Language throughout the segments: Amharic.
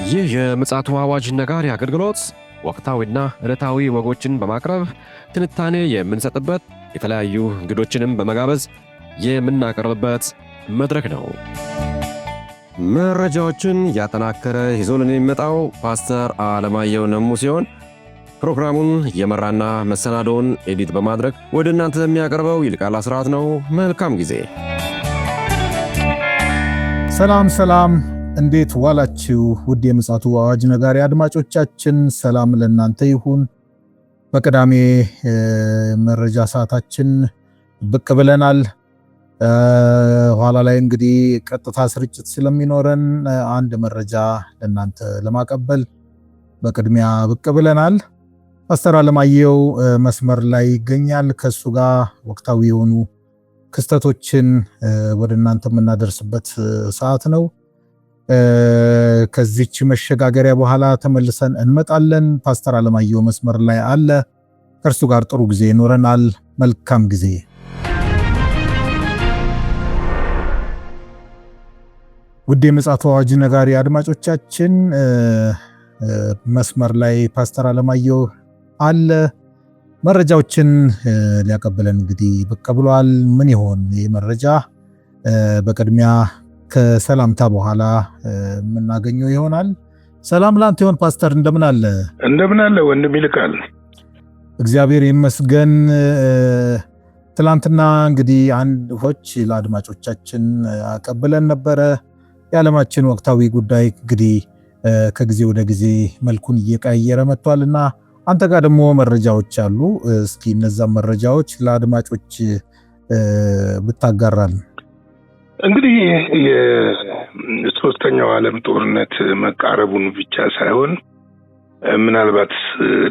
ይህ የምፅዓቱ አዋጅ ነጋሪ አገልግሎት ወቅታዊና ዕለታዊ ወጎችን በማቅረብ ትንታኔ የምንሰጥበት የተለያዩ እንግዶችንም በመጋበዝ የምናቀርብበት መድረክ ነው። መረጃዎችን ያጠናከረ ይዞልን የሚመጣው ፓስተር አለማየሁ ነሙ ሲሆን ፕሮግራሙን የመራና መሰናዶውን ኤዲት በማድረግ ወደ እናንተ የሚያቀርበው ይልቃል አስራት ነው። መልካም ጊዜ። ሰላም እንዴት ዋላችሁ? ውድ የምፅዓቱ አዋጅ ነጋሪ አድማጮቻችን ሰላም ለእናንተ ይሁን። በቅዳሜ መረጃ ሰዓታችን ብቅ ብለናል። ኋላ ላይ እንግዲህ ቀጥታ ስርጭት ስለሚኖረን አንድ መረጃ ለእናንተ ለማቀበል በቅድሚያ ብቅ ብለናል። ፓስተር አለማየሁ መስመር ላይ ይገኛል። ከሱ ጋር ወቅታዊ የሆኑ ክስተቶችን ወደ እናንተ የምናደርስበት ሰዓት ነው። ከዚች መሸጋገሪያ በኋላ ተመልሰን እንመጣለን። ፓስተር አለማየሁ መስመር ላይ አለ። ከእርሱ ጋር ጥሩ ጊዜ ይኖረናል። መልካም ጊዜ። ውድ የምፅዓቱ አዋጅ ነጋሪ አድማጮቻችን መስመር ላይ ፓስተር አለማየሁ አለ። መረጃዎችን ሊያቀብለን እንግዲህ ብቅ ብሏል። ምን ይሆን ይህ መረጃ? በቅድሚያ ከሰላምታ በኋላ የምናገኘው ይሆናል። ሰላም ላንተ ይሁን ፓስተር፣ እንደምን አለ? እንደምን አለ ወንድም ይልቃል? እግዚአብሔር ይመስገን። ትላንትና እንግዲህ አንዶች ለአድማጮቻችን አቀብለን ነበረ። የዓለማችን ወቅታዊ ጉዳይ እንግዲህ ከጊዜ ወደ ጊዜ መልኩን እየቀየረ መጥቷልና አንተ ጋር ደግሞ መረጃዎች አሉ። እስኪ እነዛን መረጃዎች ለአድማጮች ብታጋራል። እንግዲህ የሶስተኛው ዓለም ጦርነት መቃረቡን ብቻ ሳይሆን ምናልባት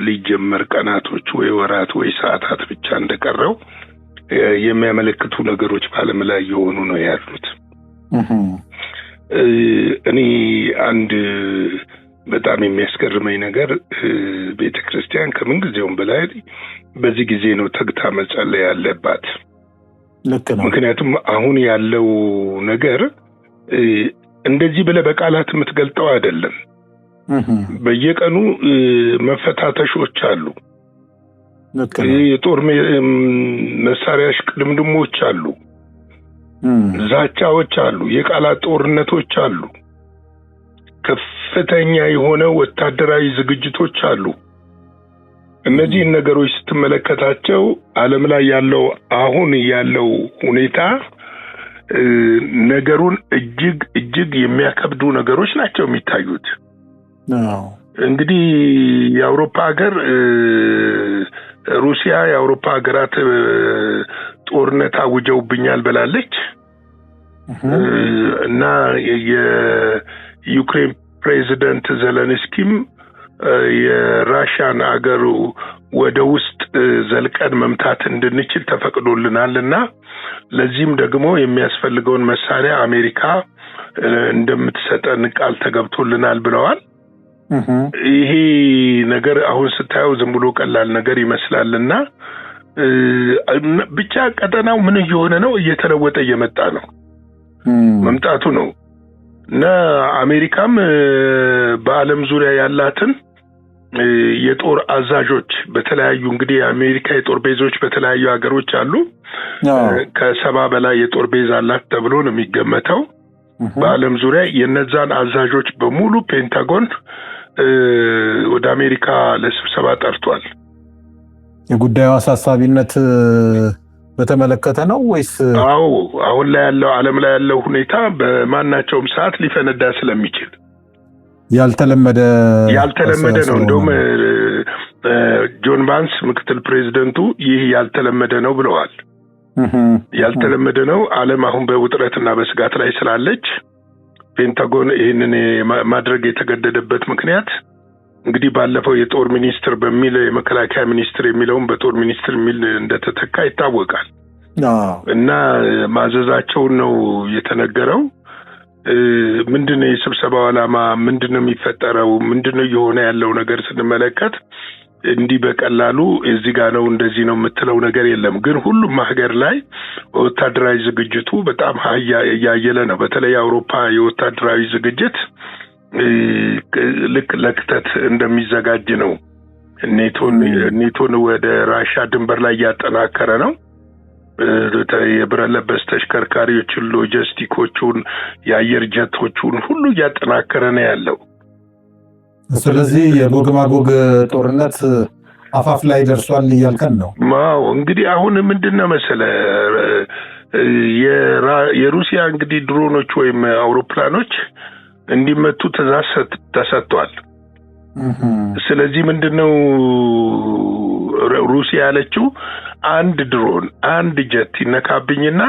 ሊጀመር ቀናቶች ወይ ወራት ወይ ሰዓታት ብቻ እንደቀረው የሚያመለክቱ ነገሮች በዓለም ላይ የሆኑ ነው ያሉት። እኔ አንድ በጣም የሚያስገርመኝ ነገር ቤተክርስቲያን ከምንጊዜውም በላይ በዚህ ጊዜ ነው ተግታ መጸለይ ያለባት። ልክ ነው። ምክንያቱም አሁን ያለው ነገር እንደዚህ ብለህ በቃላት የምትገልጠው አይደለም። በየቀኑ መፈታተሾች አሉ። የጦር መሳሪያ ሽቅድምድሞች አሉ። ዛቻዎች አሉ። የቃላት ጦርነቶች አሉ። ከፍተኛ የሆነ ወታደራዊ ዝግጅቶች አሉ። እነዚህን ነገሮች ስትመለከታቸው ዓለም ላይ ያለው አሁን ያለው ሁኔታ ነገሩን እጅግ የሚያከብዱ ነገሮች ናቸው የሚታዩት። እንግዲህ የአውሮፓ ሀገር ሩሲያ የአውሮፓ ሀገራት ጦርነት አውጀውብኛል ብላለች እና የዩክሬን ፕሬዚደንት ዘለንስኪም የራሽያን አገር ወደ ውስጥ ዘልቀን መምታት እንድንችል ተፈቅዶልናልና ለዚህም ደግሞ የሚያስፈልገውን መሳሪያ አሜሪካ እንደምትሰጠን ቃል ተገብቶልናል ብለዋል። ይሄ ነገር አሁን ስታየው ዝም ብሎ ቀላል ነገር ይመስላልና ብቻ ቀጠናው ምን እየሆነ ነው? እየተለወጠ እየመጣ ነው መምጣቱ ነው እና አሜሪካም በዓለም ዙሪያ ያላትን የጦር አዛዦች በተለያዩ እንግዲህ የአሜሪካ የጦር ቤዞች በተለያዩ ሀገሮች አሉ። ከ70 በላይ የጦር ቤዝ አላት ተብሎ ነው የሚገመተው በዓለም ዙሪያ። የነዛን አዛዦች በሙሉ ፔንታጎን ወደ አሜሪካ ለስብሰባ ጠርቷል። የጉዳዩ አሳሳቢነት በተመለከተ ነው ወይስ? አዎ፣ አሁን ላይ ያለው ዓለም ላይ ያለው ሁኔታ በማናቸውም ሰዓት ሊፈነዳ ስለሚችል ያልተለመደ ነው። እንደውም ጆን ባንስ ምክትል ፕሬዚደንቱ ይህ ያልተለመደ ነው ብለዋል። ያልተለመደ ነው። ዓለም አሁን በውጥረትና በስጋት ላይ ስላለች ፔንታጎን ይህንን ማድረግ የተገደደበት ምክንያት እንግዲህ ባለፈው የጦር ሚኒስትር በሚል የመከላከያ ሚኒስትር የሚለውን በጦር ሚኒስትር የሚል እንደተተካ ይታወቃል እና ማዘዛቸውን ነው የተነገረው። ምንድነው የስብሰባው ዓላማ? ምንድነው የሚፈጠረው? ምንድነው የሆነ ያለው ነገር ስንመለከት እንዲህ በቀላሉ እዚህ ጋር ነው እንደዚህ ነው የምትለው ነገር የለም። ግን ሁሉም ሀገር ላይ ወታደራዊ ዝግጅቱ በጣም ያየለ ነው። በተለይ አውሮፓ የወታደራዊ ዝግጅት ልክ ለክተት እንደሚዘጋጅ ነው። ኔቶን ወደ ራሻ ድንበር ላይ ያጠናከረ ነው። የብረት ለበስ ተሽከርካሪዎችን፣ ሎጂስቲኮቹን፣ የአየር ጀቶቹን ሁሉ እያጠናከረ ነው ያለው። ስለዚህ የጎግ ማጎግ ጦርነት አፋፍ ላይ ደርሷል እያልከን ነው? አዎ እንግዲህ አሁን ምንድነው መሰለ የሩሲያ እንግዲህ ድሮኖች ወይም አውሮፕላኖች እንዲመቱ ትዕዛዝ ተሰጥቷል። ስለዚህ ምንድነው ሩሲያ ያለችው አንድ ድሮን አንድ ጀት ይነካብኝና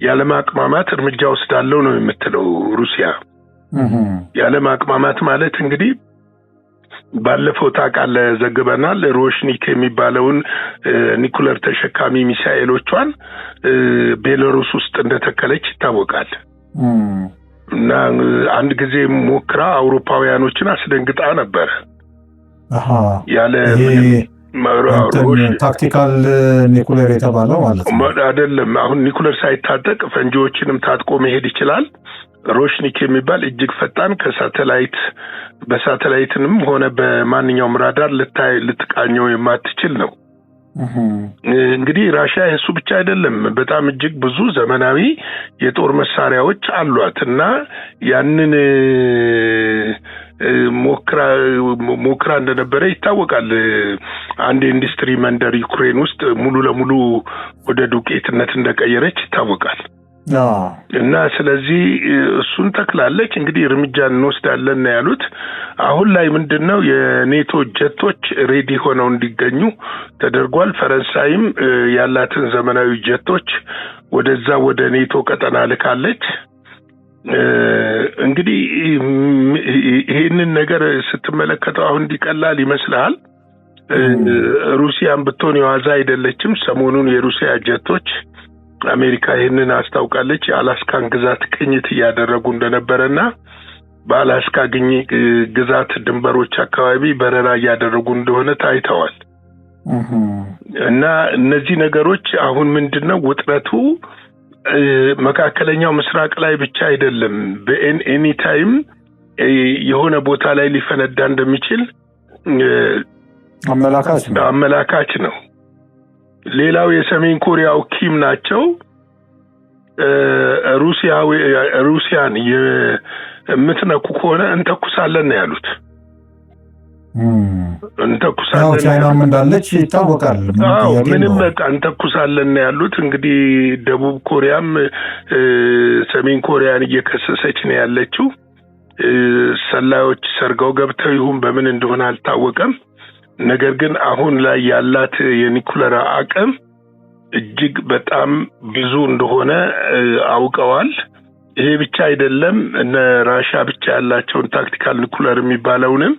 ያለማቅማማት እርምጃ ወስዳለው ነው የምትለው ሩሲያ። ያለማቅማማት ማለት እንግዲህ ባለፈው ታውቃለህ ዘግበናል። ሮሽኒክ የሚባለውን ኒኩለር ተሸካሚ ሚሳኤሎቿን ቤላሩስ ውስጥ እንደተከለች ይታወቃል። እና አንድ ጊዜ ሞክራ አውሮፓውያኖችን አስደንግጣ ነበር። ያለ ታክቲካል ኒኩለር የተባለው ማለት ነው አይደለም። አሁን ኒኩለር ሳይታጠቅ ፈንጂዎችንም ታጥቆ መሄድ ይችላል። ሮሽኒክ የሚባል እጅግ ፈጣን በሳተላይትንም ሆነ በማንኛውም ራዳር ልትቃኘው የማትችል ነው። እንግዲህ ራሽያ እሱ ብቻ አይደለም፣ በጣም እጅግ ብዙ ዘመናዊ የጦር መሳሪያዎች አሏት እና ያንን ሞክራ እንደነበረ ይታወቃል። አንድ ኢንዱስትሪ መንደር ዩክሬን ውስጥ ሙሉ ለሙሉ ወደ ዱቄትነት እንደቀየረች ይታወቃል። እና ስለዚህ እሱን ተክላለች። እንግዲህ እርምጃ እንወስዳለን ያሉት አሁን ላይ ምንድነው የኔቶ ጀቶች ሬዲ ሆነው እንዲገኙ ተደርጓል። ፈረንሳይም ያላትን ዘመናዊ ጀቶች ወደዛ ወደ ኔቶ ቀጠና ልካለች። እንግዲህ ይሄንን ነገር ስትመለከተው አሁን እንዲቀላል ይመስላል። ሩሲያን ብትሆን የዋዛ አይደለችም። ሰሞኑን የሩሲያ ጀቶች አሜሪካ ይሄንን አስታውቃለች። የአላስካን ግዛት ቅኝት እያደረጉ እንደነበረና በአላስካ ግዛት ድንበሮች አካባቢ በረራ እያደረጉ እንደሆነ ታይተዋል። እና እነዚህ ነገሮች አሁን ምንድነው ውጥረቱ መካከለኛው ምስራቅ ላይ ብቻ አይደለም፣ በኤኒ ታይም የሆነ ቦታ ላይ ሊፈነዳ እንደሚችል አመላካች ነው። ሌላው የሰሜን ኮሪያው ኪም ናቸው። ሩሲያን የምትነኩ ከሆነ እንተኩሳለን ነው ያሉት። እንተኩሳለን ቻይናም እንዳለች ይታወቃል። ምንም በቃ እንተኩሳለን ነው ያሉት። እንግዲህ ደቡብ ኮሪያም ሰሜን ኮሪያን እየከሰሰች ነው ያለችው። ሰላዮች ሰርገው ገብተው ይሁን በምን እንደሆነ አልታወቀም። ነገር ግን አሁን ላይ ያላት የኒኩለር አቅም እጅግ በጣም ብዙ እንደሆነ አውቀዋል። ይሄ ብቻ አይደለም፣ እነ ራሽያ ብቻ ያላቸውን ታክቲካል ኒኩለር የሚባለውንም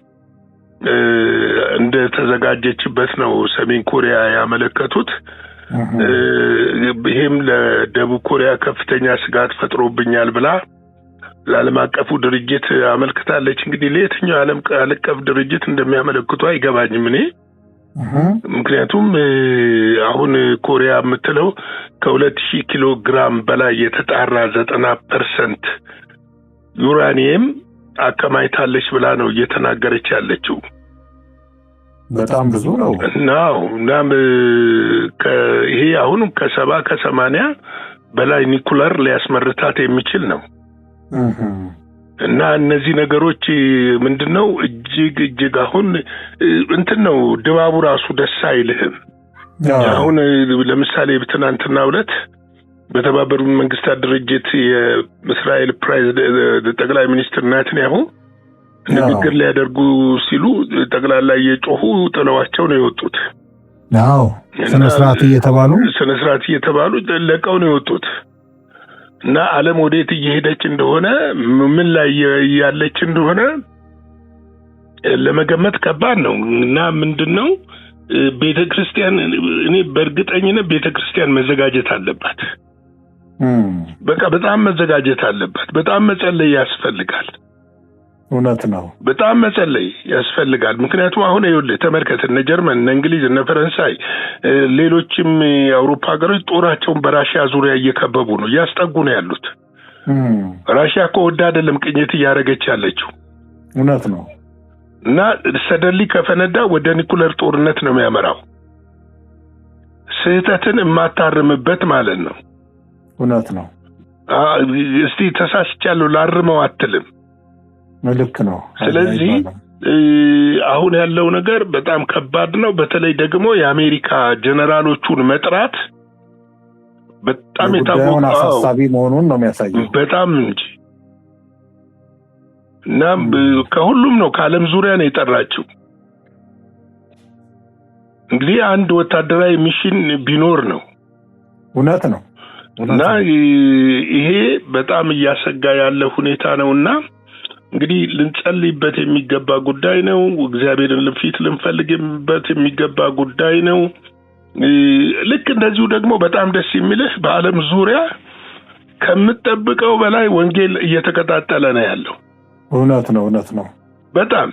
እንደ ተዘጋጀችበት ነው ሰሜን ኮሪያ ያመለከቱት። ይሄም ለደቡብ ኮሪያ ከፍተኛ ስጋት ፈጥሮብኛል ብላ ለዓለም አቀፉ ድርጅት አመልክታለች። እንግዲህ ለየትኛው ዓለም አቀፍ ድርጅት እንደሚያመለክቱ አይገባኝም እኔ። ምክንያቱም አሁን ኮሪያ የምትለው ከ2000 ኪሎ ግራም በላይ የተጣራ 90% ዩራኒየም አከማይታለች ብላ ነው እየተናገረች ያለችው። በጣም ብዙ ነው። እናም ይሄ አሁን ከ70 ከ80 በላይ ኒኩለር ሊያስመርታት የሚችል ነው። እና እነዚህ ነገሮች ምንድነው እጅግ አሁን ነው ድባቡ ራሱ ደስ አይልህም። አሁን ለምሳሌ በትናንትናው ዕለት በተባበሩት መንግስታት ድርጅት የእስራኤል ፕሬዝዳንት ጠቅላይ ሚኒስትር ናታንያሁ ንግግር ሊያደርጉ ሲሉ ጠቅላላ የጮሁ ጥለዋቸው ነው የወጡት። ስነ ስርዓት እየተባሉ ለቀው ነው የወጡት። እና ዓለም ወዴት እየሄደች እንደሆነ ምን ላይ ያለች እንደሆነ ለመገመት ከባድ ነው። እና ምንድነው ቤተክርስቲያን እኔ በእርግጠኝነት ቤተክርስቲያን መዘጋጀት አለባት። በቃ በጣም መዘጋጀት አለባት። በጣም መጸለይ ያስፈልጋል። እውነት ነው። በጣም መጸለይ ያስፈልጋል። ምክንያቱም አሁን ይኸውልህ ተመልከት፣ እነ ጀርመን፣ እነ እንግሊዝ፣ እነ ፈረንሳይ፣ ሌሎችም የአውሮፓ ሀገሮች ጦራቸውን በራሽያ ዙሪያ እየከበቡ ነው፣ እያስጠጉ ነው ያሉት። ራሽያ እኮ ወዳ አይደለም ቅኝት እያደረገች ያለችው። እውነት ነው። እና ሰደሊ ከፈነዳ ወደ ኒኩለር ጦርነት ነው የሚያመራው። ስህተትን የማታርምበት ማለት ነው። እውነት ነው። እስቲ ተሳስቻለሁ ላርመው አትልም። ልክ ነው። ስለዚህ አሁን ያለው ነገር በጣም ከባድ ነው። በተለይ ደግሞ የአሜሪካ ጀነራሎቹን መጥራት በጣም የታወቀ አሳሳቢ መሆኑን ነው የሚያሳየው። በጣም እንጂ እና ከሁሉም ነው ከዓለም ዙሪያ ነው የጠራችው። እንግዲህ አንድ ወታደራዊ ሚሽን ቢኖር ነው። እውነት ነው። እና ይሄ በጣም እያሰጋ ያለ ሁኔታ ነውና እንግዲህ ልንጸልይበት የሚገባ ጉዳይ ነው። እግዚአብሔርን ለፊት ልንፈልግበት የሚገባ ጉዳይ ነው። ልክ እንደዚሁ ደግሞ በጣም ደስ የሚልህ በዓለም ዙሪያ ከምትጠብቀው በላይ ወንጌል እየተቀጣጠለ ነው ያለው። እውነት ነው። እውነት ነው። በጣም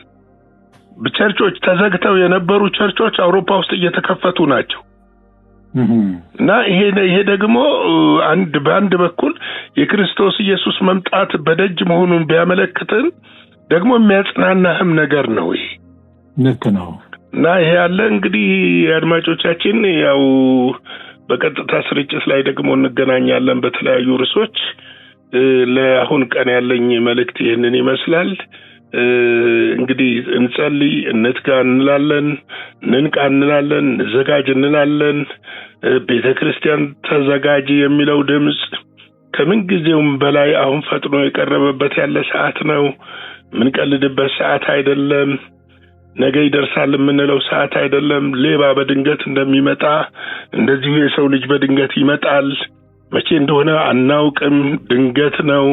ቸርቾች ተዘግተው የነበሩ ቸርቾች አውሮፓ ውስጥ እየተከፈቱ ናቸው። እና ይሄ ደግሞ በአንድ በኩል የክርስቶስ ኢየሱስ መምጣት በደጅ መሆኑን ቢያመለክትን ደግሞ የሚያጽናናህም ነገር ነው ይሄ። ልክ ነው። እና ይሄ ያለ እንግዲህ አድማጮቻችን ያው በቀጥታ ስርጭት ላይ ደግሞ እንገናኛለን በተለያዩ ርዕሶች። ለአሁን ቀን ያለኝ መልእክት ይሄንን ይመስላል። እንግዲህ እንጸልይ፣ እንትጋ እንላለን፣ ንንቃ እንላለን፣ እንዘጋጅ እንላለን። ቤተክርስቲያን ተዘጋጅ የሚለው ድምጽ ከምን ጊዜውም በላይ አሁን ፈጥኖ የቀረበበት ያለ ሰዓት ነው። ምን ቀልድበት ሰዓት አይደለም። ነገ ይደርሳል የምንለው ሰዓት አይደለም። ሌባ በድንገት እንደሚመጣ እንደዚሁ የሰው ልጅ በድንገት ይመጣል። መቼ እንደሆነ አናውቅም። ድንገት ነው።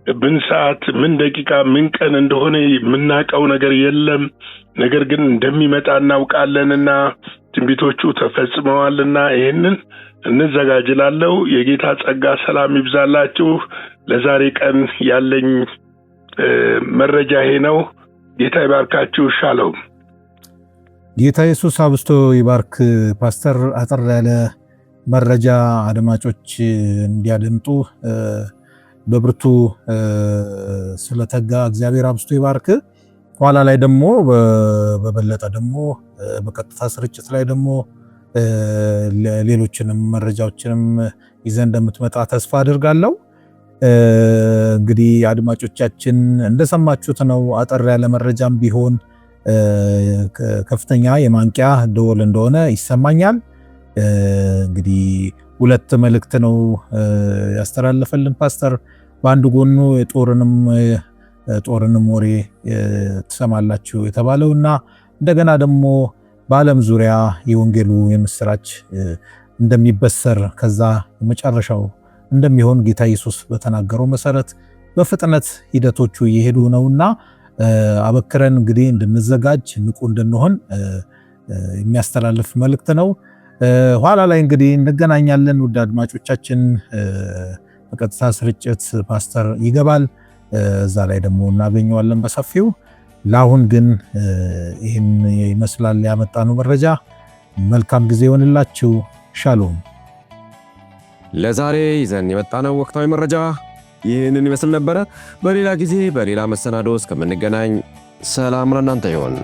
ምን ሰዓት፣ ምን ደቂቃ፣ ምን ቀን እንደሆነ የምናውቀው ነገር የለም። ነገር ግን እንደሚመጣ እናውቃለንና ትንቢቶቹ ተፈጽመዋልና ይሄንን እንዘጋጅላለሁ። የጌታ ጸጋ ሰላም ይብዛላችሁ። ለዛሬ ቀን ያለኝ መረጃ ይሄ ነው። ጌታ ይባርካችሁ። ሻሎም። ጌታ ኢየሱስ አብስቶ ይባርክ። ፓስተር አጠር ያለ መረጃ አድማጮች እንዲያደምጡ በብርቱ ስለተጋ እግዚአብሔር አብስቶ ይባርክ። ኋላ ላይ ደግሞ በበለጠ ደግሞ በቀጥታ ስርጭት ላይ ደግሞ ሌሎችንም መረጃዎችንም ይዘን እንደምትመጣ ተስፋ አድርጋለሁ። እንግዲህ አድማጮቻችን እንደሰማችሁት ነው። አጠር ያለ መረጃም ቢሆን ከፍተኛ የማንቂያ ደወል እንደሆነ ይሰማኛል። እንግዲህ ሁለት መልእክት ነው ያስተላለፈልን ፓስተር። በአንድ ጎኑ ጦርንም ወሬ ትሰማላችሁ የተባለውና እንደገና ደግሞ በዓለም ዙሪያ የወንጌሉ የምስራች እንደሚበሰር ከዛ የመጨረሻው እንደሚሆን ጌታ ኢየሱስ በተናገረው መሰረት በፍጥነት ሂደቶቹ እየሄዱ ነውና አበክረን እንግዲህ እንድንዘጋጅ ንቁ እንድንሆን የሚያስተላልፍ መልእክት ነው። ኋላ ላይ እንግዲህ እንገናኛለን። ውድ አድማጮቻችን በቀጥታ ስርጭት ፓስተር ይገባል። እዛ ላይ ደግሞ እናገኘዋለን በሰፊው። ለአሁን ግን ይህን ይመስላል ያመጣነው መረጃ። መልካም ጊዜ ይሆንላችሁ። ሻሎም። ለዛሬ ይዘን የመጣነው ወቅታዊ መረጃ ይህንን ይመስል ነበረ። በሌላ ጊዜ በሌላ መሰናዶ እስከምንገናኝ ሰላም ለእናንተ ይሁን።